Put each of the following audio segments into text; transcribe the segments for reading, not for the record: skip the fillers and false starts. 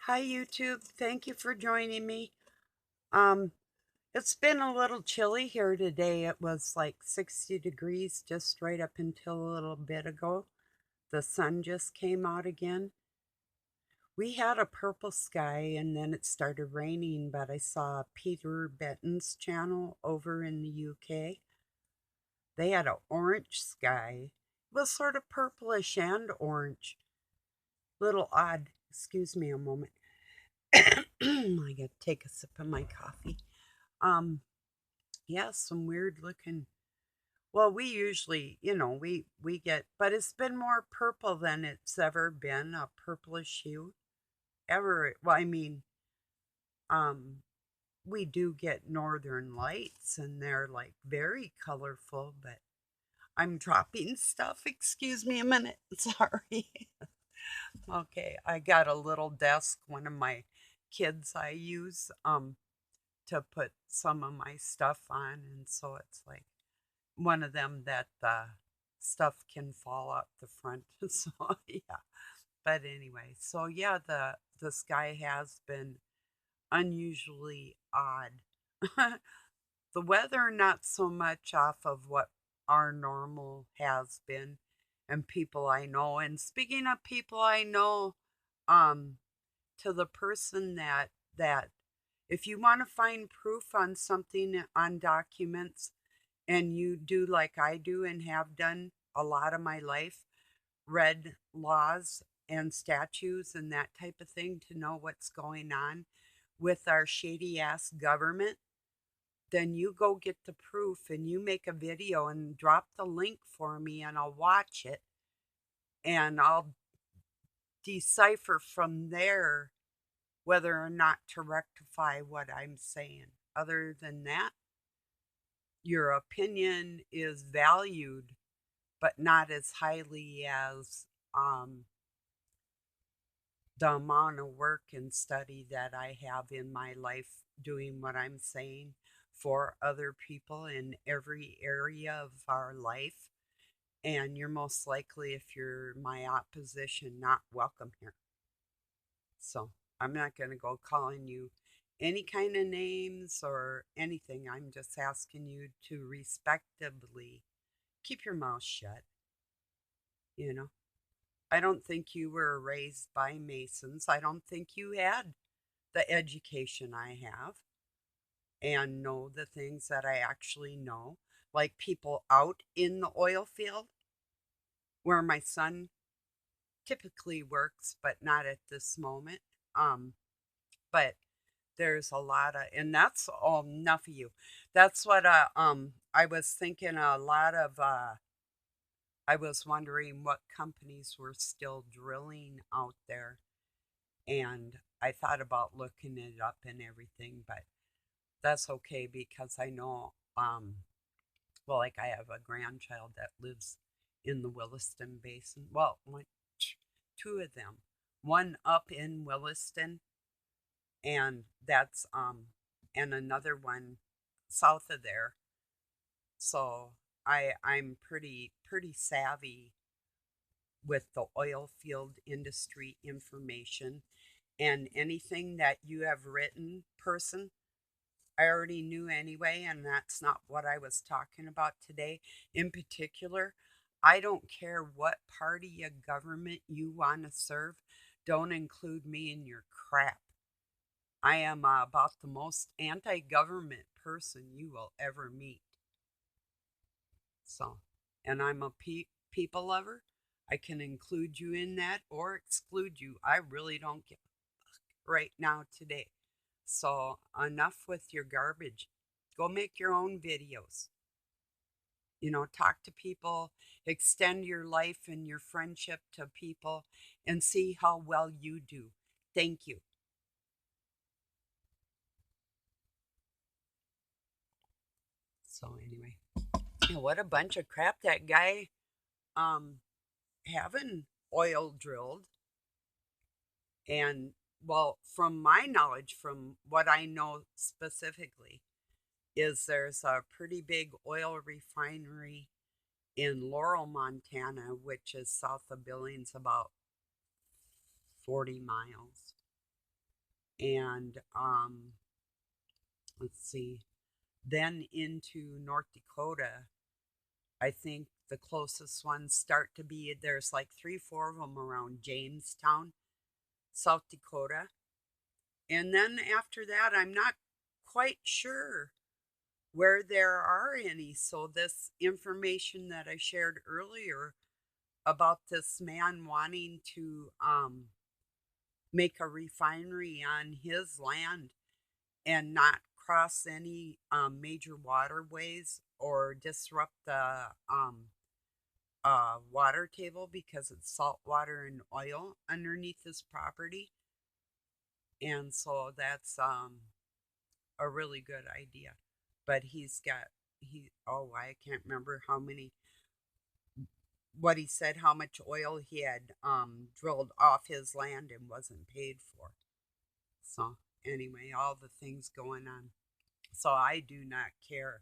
Hi YouTube, thank you for joining me. Um, it's been a little chilly here today. It was like 60 degrees just right up until a little bit ago. The sun just came out again. We had a purple sky and then it started raining, but I saw Peter Benton's channel over in the UK. They had an orange sky. It was sort of purplish and orange. Little odd. Excuse me a moment. I gotta take a sip of my coffee. Um, yeah, some weird looking. Well, we usually, we get, but it's been more purple than it's ever been, a purplish hue. Ever, well, I mean, um, we do get northern lights and they're like very colorful, but I'm dropping stuff. Excuse me a minute. Sorry. Okay, I got a little desk, one of my kids I use to put some of my stuff on, and so it's like one of them that the stuff can fall out the front. So yeah. But anyway, so yeah, the sky has been unusually odd. The weather not so much off of what our normal has been and people I know. And speaking of people I know, um to the person that if you want to find proof on something on documents and you do like I do and have done a lot of my life, read laws and statutes and that type of thing to know what's going on with our shady ass government, then you go get the proof and you make a video and drop the link for me and I'll watch it and I'll decipher from there whether or not to rectify what I'm saying. Other than that, your opinion is valued, but not as highly as um, the amount of work and study that I have in my life doing what I'm saying for other people in every area of our life. And you're most likely, if you're my opposition, not welcome here. So I'm not going to go calling you any kind of names or anything. I'm just asking you to respectably keep your mouth shut, you know. I don't think you were raised by Masons. I don't think you had the education I have and know the things that I actually know, like people out in the oil field where my son typically works, but not at this moment. Um, but there's a lot of, and that's all enough of you. That's what I was thinking a lot of I was wondering what companies were still drilling out there, and I thought about looking it up and everything, but that's okay because I know well, like I have a grandchild that lives in the Williston Basin. Well, two of them. One up in Williston and that's and another one south of there. So I'm pretty savvy with the oil field industry information, and anything that you have written, person, I already knew anyway, and that's not what I was talking about today. In particular, I don't care what party of government you want to serve, don't include me in your crap. I am about the most anti government person you will ever meet. So, and I'm a people lover. I can include you in that or exclude you. I really don't give a fuck right now today. So, enough with your garbage. Go make your own videos. Talk to people, extend your life and your friendship to people, and see how well you do. Thank you. So, anyway, what a bunch of crap that guy um having oil drilled. And well, from my knowledge, from what I know specifically, is there's a pretty big oil refinery in Laurel, Montana, which is south of Billings, about 40 miles. and let's see, then into North Dakota. I think the closest ones start to be, there's like 3, 4 of them around Jamestown, South Dakota. And then after that, I'm not quite sure where there are any. So, this information that I shared earlier about this man wanting to make a refinery on his land and not cross any major waterways or disrupt the water table because it's salt water and oil underneath his property. And so that's a really good idea. But I can't remember what he said, how much oil he had drilled off his land and wasn't paid for. So, anyway, all the things going on. So, I do not care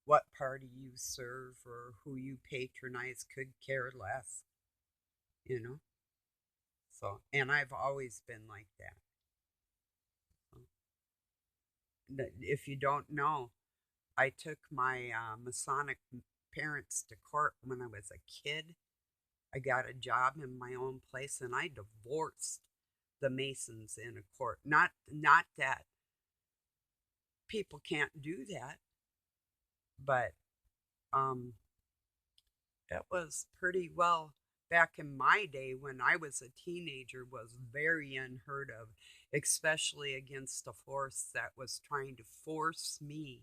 what party you serve or who you patronize, could care less, you know? So, and I've always been like that. If you don't know, I took my Masonic parents to court when I was a kid. I got a job in my own place and I divorced the Masons in a court. Not that people can't do that, but um it was pretty well back in my day when I was a teenager was very unheard of, especially against a force that was trying to force me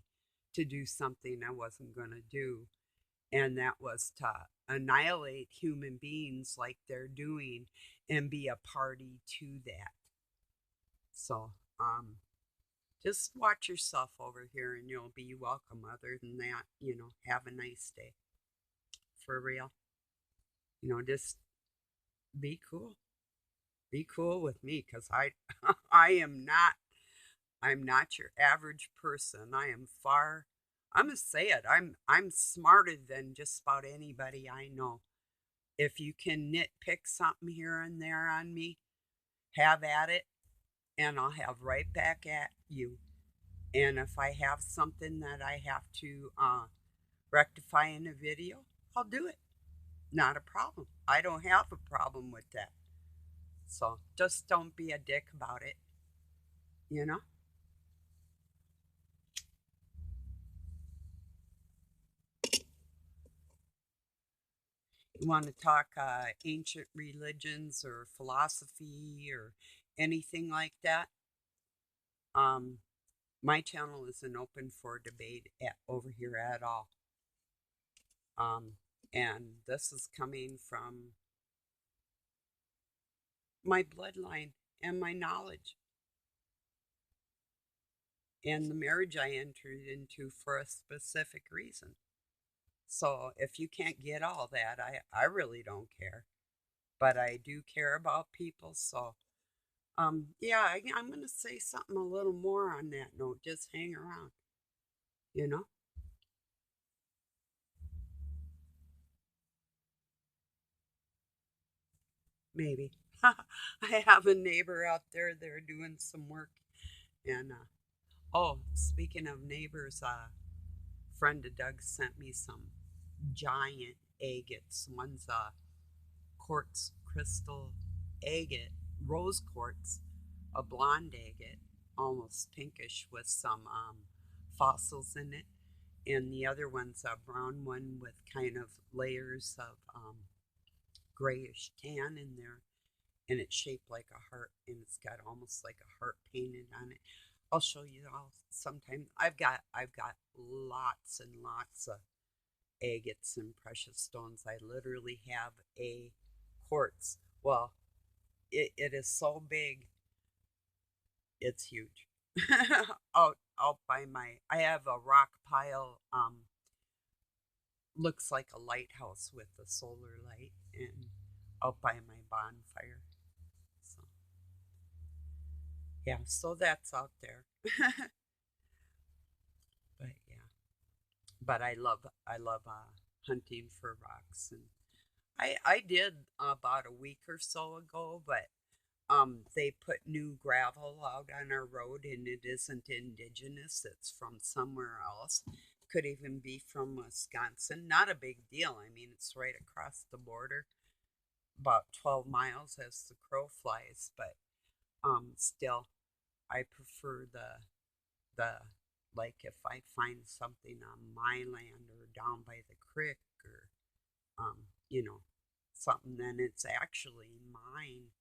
to do something I wasn't going to do, and that was to annihilate human beings like they're doing and be a party to that. So, just watch yourself over here and you'll be welcome. Other than that, have a nice day. For real. Just be cool. Be cool with me because I am not, I'm not your average person. I am far, I'm gonna say it. I'm smarter than just about anybody I know. If you can nitpick something here and there on me, have at it, and I'll have right back at you. And if I have something that I have to rectify in a video, I'll do it. Not a problem. I don't have a problem with that. So just don't be a dick about it, you know? You want to talk ancient religions or philosophy or anything like that? Um, my channel isn't open for debate over here at all. Um, and this is coming from my bloodline and my knowledge and the marriage I entered into for a specific reason. So if you can't get all that, I really don't care. But I do care about people. So, yeah, I'm going to say something a little more on that note. Just hang around, you know? Maybe. I have a neighbor out there. They're doing some work. And, oh, speaking of neighbors, friend of Doug sent me some giant agates. One's a quartz crystal agate, rose quartz, a blonde agate, almost pinkish with some fossils in it. And the other one's a brown one with kind of layers of grayish tan in there. And it's shaped like a heart and it's got almost like a heart painted on it. I'll show you all sometime. I've got lots and lots of agates and precious stones. I literally have a quartz. Well, it is so big, it's huge. out by I have a rock pile, looks like a lighthouse with a solar light, and out by my bonfire. So yeah, so that's out there. But yeah, but I love hunting for rocks, and I did about a week or so ago, but They put new gravel out on our road and it isn't indigenous, it's from somewhere else. Could even be from Wisconsin. Not a big deal. I mean, it's right across the border, about 12 miles as the crow flies, but still, I prefer the like if I find something on my land or down by the creek or um, you know, something, then it's actually mine,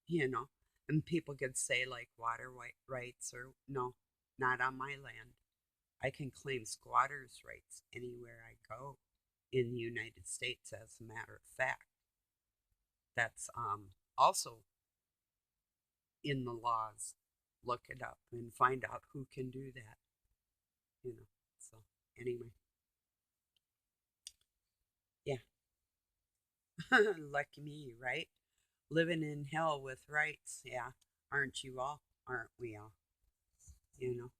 you know. And people could say like water rights or no, not on my land. I can claim squatters' rights anywhere I go in the United States, as a matter of fact. That's also in the laws. Look it up and find out who can do that, you know. So, anyway, yeah. Lucky me, right? Living in hell with rights. Yeah. Aren't you all? Aren't we all? You know?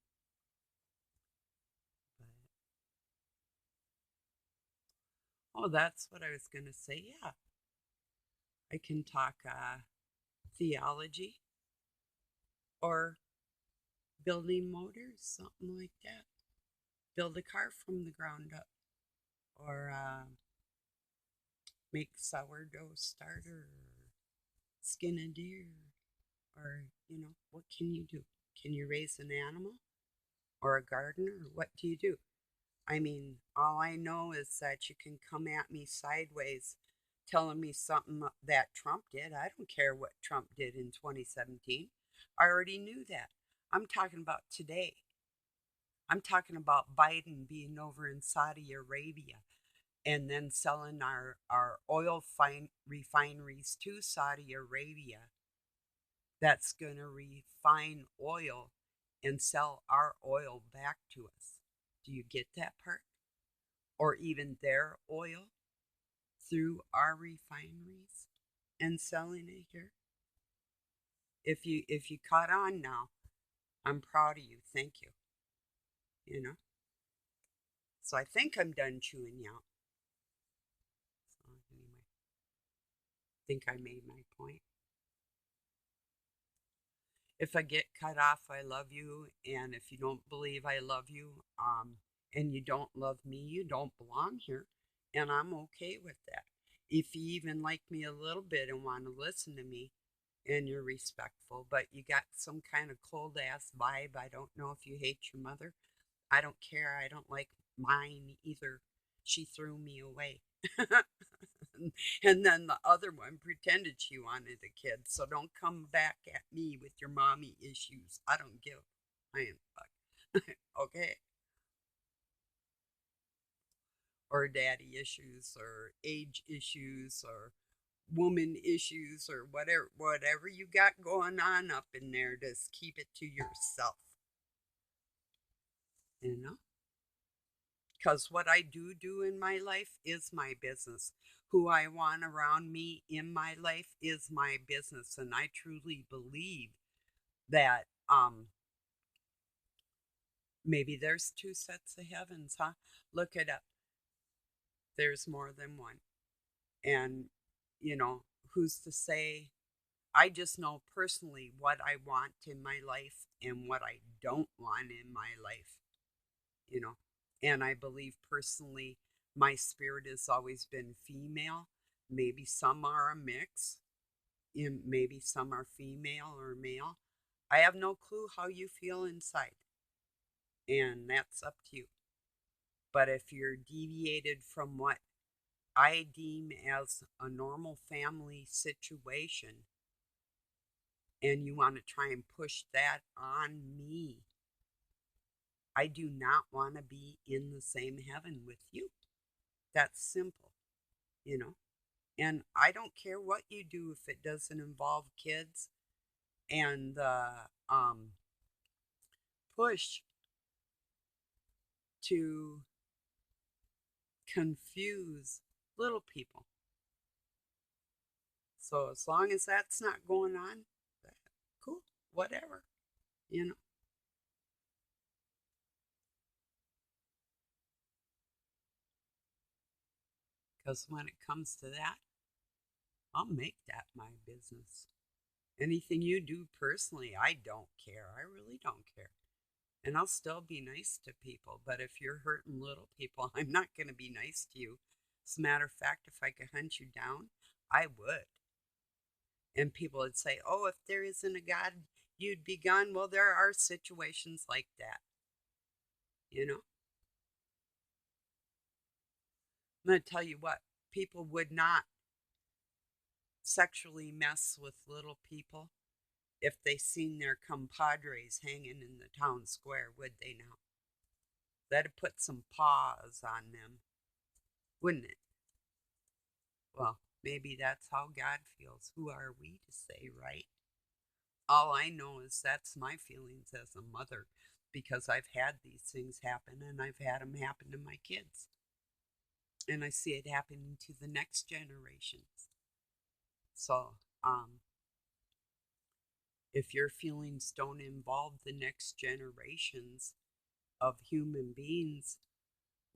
But, oh, that's what I was going to say. Yeah. I can talk theology or building motors, something like that. Build a car from the ground up or make sourdough starter or skin a deer or, what can you do? Can you raise an animal or a gardener or what do you do? I mean, all I know is that you can come at me sideways telling me something that Trump did. I don't care what Trump did in 2017. I already knew that. I'm talking about today. I'm talking about Biden being over in Saudi Arabia and then selling our refineries to Saudi Arabia that's going to refine oil and sell our oil back to us. Do you get that part? Or even their oil through our refineries and selling it here. If you caught on now, I'm proud of you. Thank you. You know. So I think I'm done chewing you out. So anyway, I think I made my point. If I get cut off, I love you, and if you don't believe I love you, and you don't love me, you don't belong here, and I'm okay with that. If you even like me a little bit and want to listen to me, and you're respectful, but you got some kind of cold ass vibe. I don't know if you hate your mother. I don't care. I don't like mine either. She threw me away. And then the other one pretended she wanted a kid. So don't come back at me with your mommy issues. I don't give. I am fuck. Okay. Or daddy issues or age issues or woman issues or whatever you got going on up in there, just keep it to yourself, you know, because what I do in my life is my business. Who I want around me in my life is my business, and I truly believe that maybe there's two sets of heavens, huh? Look it up. There's more than one. And who's to say? I just know personally what I want in my life and what I don't want in my life, you know. And I believe personally my spirit has always been female. Maybe some are a mix, and maybe some are female or male. I have no clue how you feel inside, and that's up to you. But if you're deviated from what I deem as a normal family situation, and you want to try and push that on me, I do not want to be in the same heaven with you. That's simple, you know. And I don't care what you do if it doesn't involve kids and the push to confuse little people. So as long as that's not going on, cool, whatever, you know. Because when it comes to that, I'll make that my business. Anything you do personally, I don't care. I really don't care. And I'll still be nice to people. But if you're hurting little people, I'm not going to be nice to you. As a matter of fact, if I could hunt you down, I would. And people would say, oh, if there isn't a God, you'd be gone. Well, there are situations like that, you know? I'm going to tell you what, people would not sexually mess with little people if they seen their compadres hanging in the town square, would they now? That'd put some paws on them, wouldn't it? Well, maybe that's how God feels. Who are we to say, right? All I know is that's my feelings as a mother because I've had these things happen and I've had them happen to my kids. And I see it happening to the next generations. So, if your feelings don't involve the next generations of human beings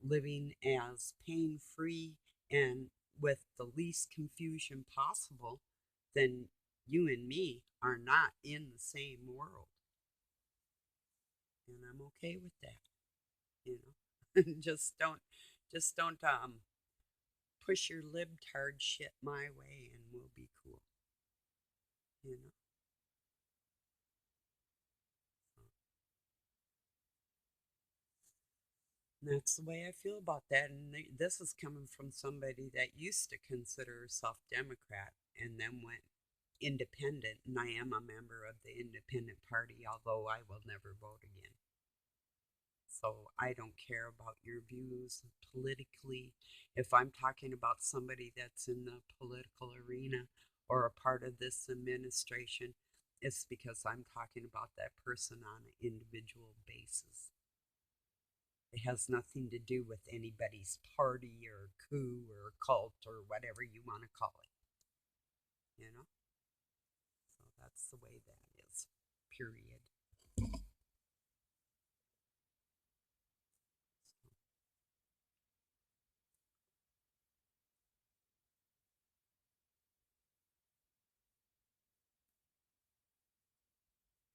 living as pain free and with the least confusion possible, then you and me are not in the same world. And I'm okay with that, you know. just don't push your libtard shit my way and we'll be cool, you know. And that's the way I feel about that. And this is coming from somebody that used to consider herself Democrat and then went independent. And I am a member of the Independent Party, although I will never vote again. So I don't care about your views politically. If I'm talking about somebody that's in the political arena or a part of this administration, it's because I'm talking about that person on an individual basis. It has nothing to do with anybody's party or coup or cult or whatever you want to call it, you know? So that's the way that is, period.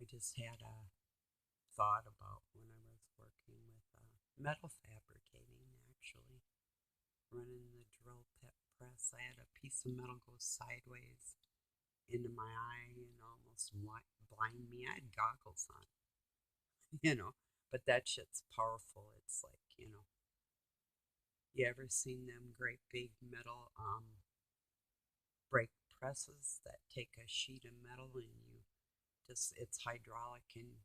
I just had a thought about when I was working with metal fabricating, actually, running the drill pit press. I had a piece of metal go sideways into my eye and almost blind me. I had goggles on, you know, but that shit's powerful. It's like, you know, you ever seen them great big metal brake presses that take a sheet of metal and you just, it's hydraulic and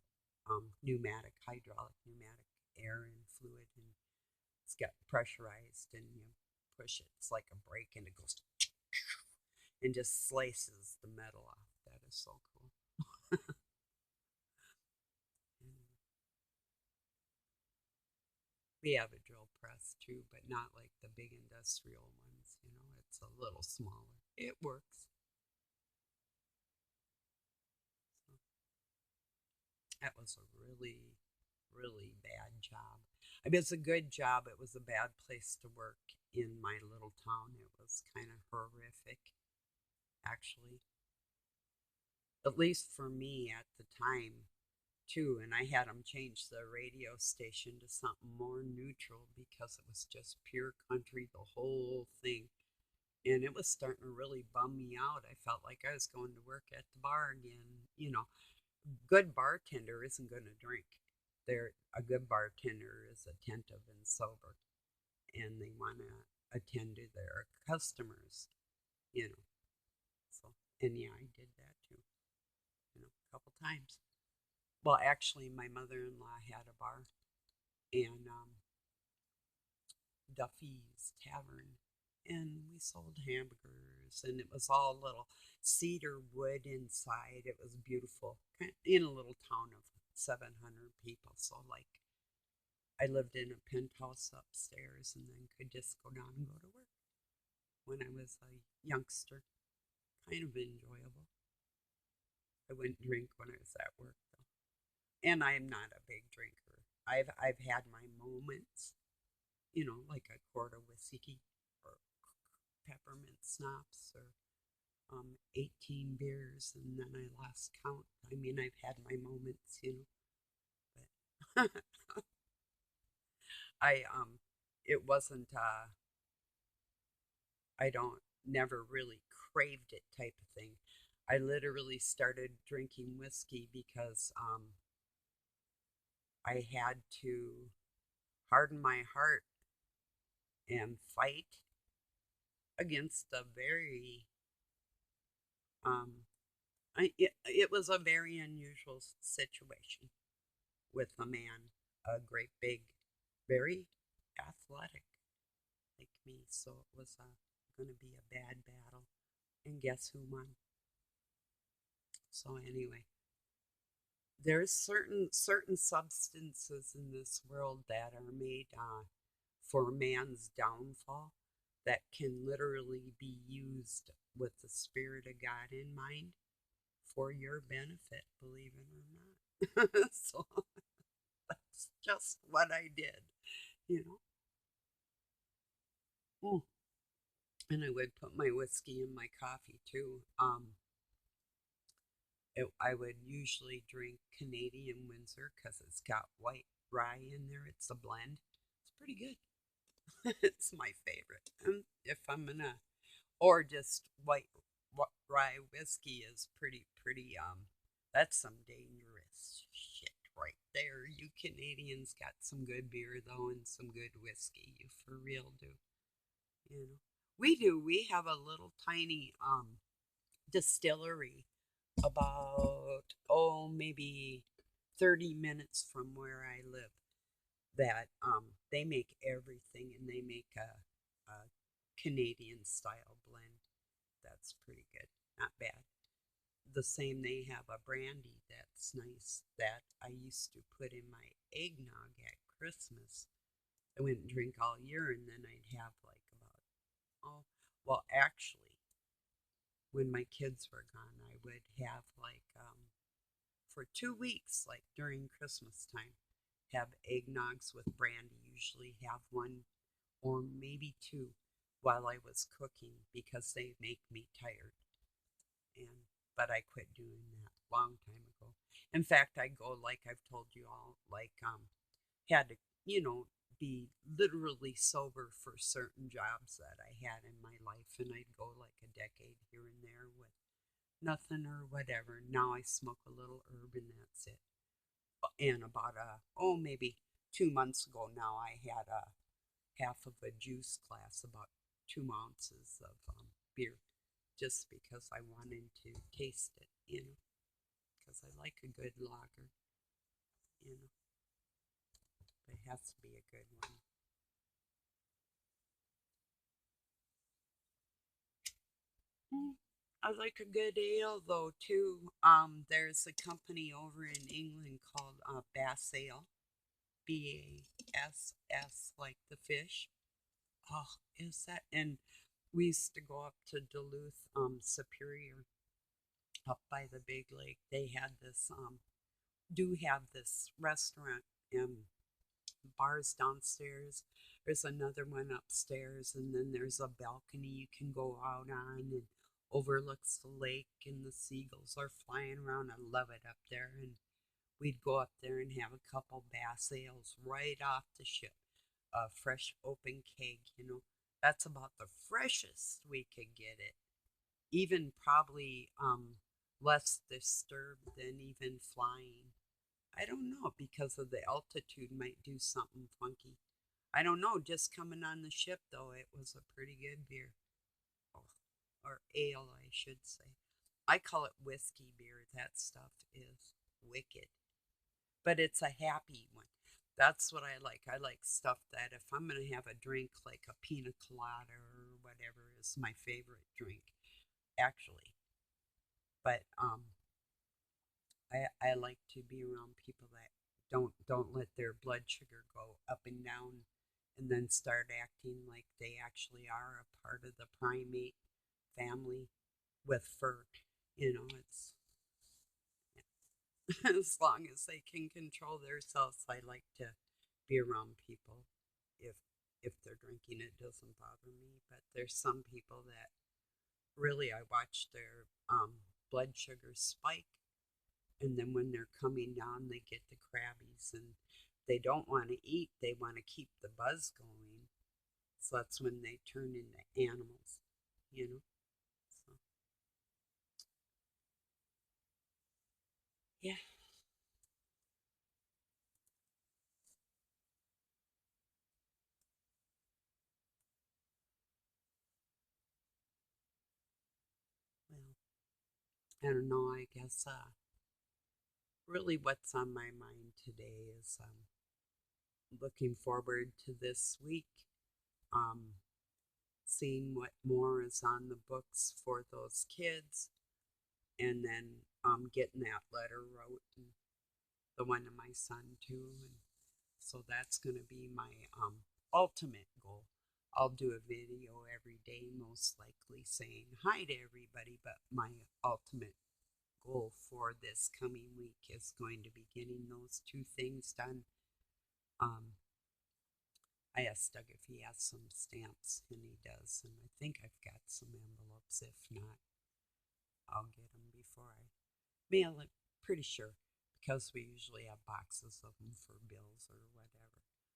pneumatic air and fluid, and it's got pressurized and you push it. It's like a brake and it goes and just slices the metal off. That is so cool. And we have a drill press too, but not like the big industrial ones. You know, it's a little smaller. It works. So that was a really, really bad job. I mean, it's a good job. It was a bad place to work in my little town. It was kind of horrific, actually. At least for me at the time, too. And I had them change the radio station to something more neutral because it was just pure country, the whole thing. And it was starting to really bum me out. I felt like I was going to work at the bar again. You know, good bartender isn't going to drink. They're a good bartender is attentive and sober, and they want to attend to their customers. You know, so and yeah, I did that too. You know, a couple times. Well, actually, my mother-in-law had a bar, and Duffy's Tavern, and we sold hamburgers, and it was all little cedar wood inside. It was beautiful in a little town of 700 people. So, like, I lived in a penthouse upstairs and then could just go down and go to work when I was a youngster. Kind of enjoyable. I wouldn't drink when I was at work, though. And I am not a big drinker. I've had my moments, you know, like a quart of whiskey or peppermint schnapps or 18 beers, and then I lost count. I mean, I've had my moments, but I it wasn't I don't never really craved it type of thing. I literally started drinking whiskey because I had to harden my heart and fight against a very um it was a very unusual situation with a man, a great big, very athletic like me. So it was going to be a bad battle. And guess who won? So anyway, there's certain substances in this world that are made for man's downfall that can literally be used with the spirit of God in mind for your benefit, believe it or not. So that's just what I did, you know. Mm. And I would put my whiskey in my coffee too. I would usually drink Canadian Windsor because it's got white rye in there. It's a blend. It's pretty good. It's my favorite. And if I'm gonna, or just white rye whiskey is pretty. That's some dangerous shit right there. You Canadians got some good beer though, and some good whiskey. You for real do. You know, we do. We have a little tiny distillery about, oh, maybe 30 minutes from where I live that they make everything, and they make a Canadian style blend that's pretty good, not bad. The same, they have a brandy that's nice that I used to put in my eggnog at Christmas. I wouldn't drink all year, and then I'd have like about, oh, well, actually, when my kids were gone, I would have like for 2 weeks, like during Christmas time, have eggnogs with brandy. Usually have one or maybe two while I was cooking because they make me tired. And but I quit doing that long time ago. In fact, I go like I've told you all, like had to, be literally sober for certain jobs that I had in my life, and I'd go like a decade here and there with nothing or whatever. Now I smoke a little herb and that's it. And about maybe 2 months ago now, I had a half of a juice glass, about 2 ounces of beer, just because I wanted to taste it, because I like a good lager, you know, but it has to be a good one. Mm. I like a good ale though too. There's a company over in England called Bass Ale, BASS, like the fish. Oh, is that? And we used to go up to Duluth, Superior, up by the big lake. They had this, do have this restaurant and bars downstairs. There's another one upstairs, and then there's a balcony you can go out on and overlooks the lake, and the seagulls are flying around. I love it up there. And we'd go up there and have a couple bass ales right off the ship, a fresh open keg. That's about the freshest we could get it. Even probably less disturbed than even flying. I don't know, because of the altitude might do something funky. I don't know. Just coming on the ship though, it was a pretty good beer. Oh, or ale, I should say. I call it whiskey beer. That stuff is wicked, but it's a happy one. That's what I like. I like stuff that if I'm going to have a drink, like a pina colada or whatever is my favorite drink, actually. But I like to be around people that don't let their blood sugar go up and down, and then start acting like they actually are a part of the primate family with fur. It's as long as they can control themselves. I like to be around people. If if they're drinking, it doesn't bother me. But there's some people that really, I watch their blood sugar spike, and then when they're coming down, they get the crabbies, and they don't want to eat. They want to keep the buzz going. So that's when they turn into animals, you know. So yeah, well, I don't know. I guess really what's on my mind today is looking forward to this week. Um, Seeing what more is on the books for those kids, and then getting that letter wrote, and the one to my son too, and so that's going to be my ultimate goal. I'll do a video every day, most likely saying hi to everybody, but my ultimate goal for this coming week is going to be getting those two things done. Um, I asked Doug if he has some stamps, and he does, and I think I've got some envelopes. If not, I'll get them before I mail it. Pretty sure, because we usually have boxes of them for bills or whatever.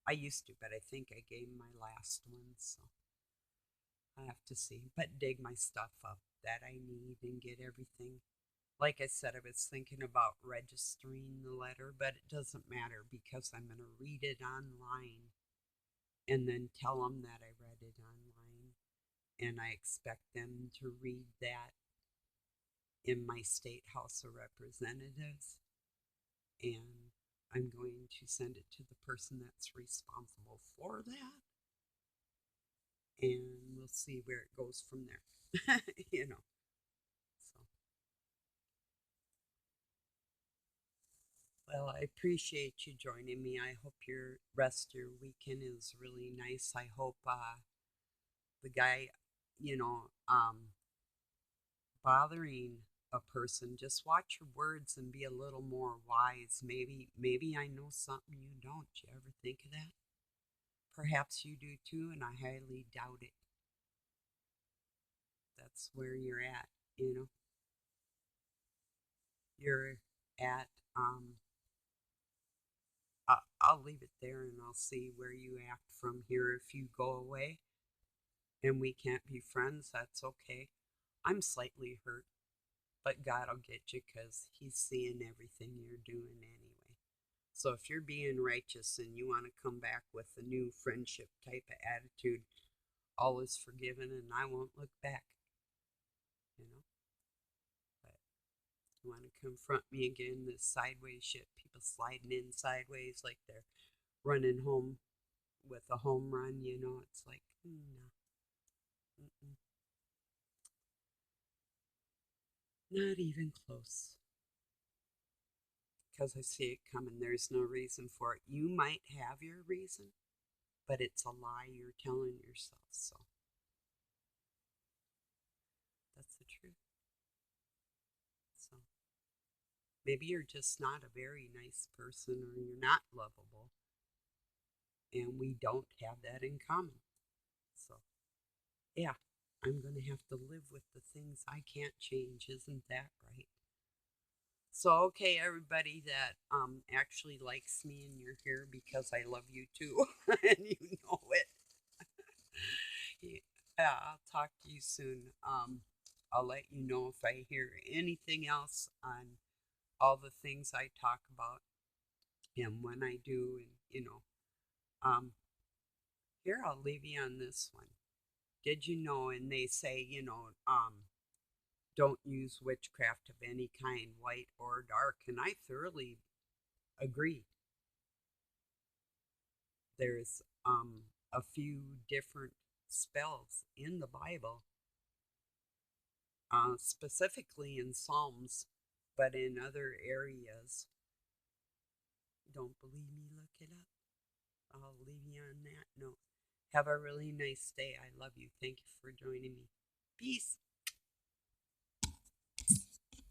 I used to, but I think I gave my last one, so I have to see. But dig my stuff up that I need and get everything. Like I said, I was thinking about registering the letter, but it doesn't matter because I'm going to read it online and then tell them that I read it online. And I expect them to read that in my state House of Representatives. And I'm going to send it to the person that's responsible for that. And we'll see where it goes from there, you know. So, well, I appreciate you joining me. I hope your rest of your weekend is really nice. I hope the guy, you know, bothering a person, just watch your words and be a little more wise. Maybe I know something you don't. You ever think of that? Perhaps you do too, and I highly doubt it. That's where you're at, you know. You're at I'll leave it there and I'll see where you act from here. If you go away and we can't be friends, that's okay. I'm slightly hurt, but God will get you because He's seeing everything you're doing anyway. So if you're being righteous and you want to come back with a new friendship type of attitude, all is forgiven and I won't look back, you know. But you want to confront me again, this sideways shit, people sliding in sideways like they're running home with a home run, you know, it's like, no, mm-mm, not even close. Because I see it coming. There's no reason for it. You might have your reason, but it's a lie you're telling yourself. So that's the truth. So maybe you're just not a very nice person or you're not lovable. And we don't have that in common. So, yeah, I'm going to have to live with the things I can't change. Isn't that right? So, okay, everybody that actually likes me and you're here because I love you too, and you know it. Yeah, I'll talk to you soon. I'll let you know if I hear anything else on all the things I talk about and when I do, and um, here I'll leave you on this one. Did you know? And they say, don't use witchcraft of any kind, white or dark, and I thoroughly agree. There's a few different spells in the Bible, specifically in Psalms, but in other areas. Don't believe me? Look it up. I'll leave you on that note. Have a really nice day. I love you. Thank you for joining me. Peace.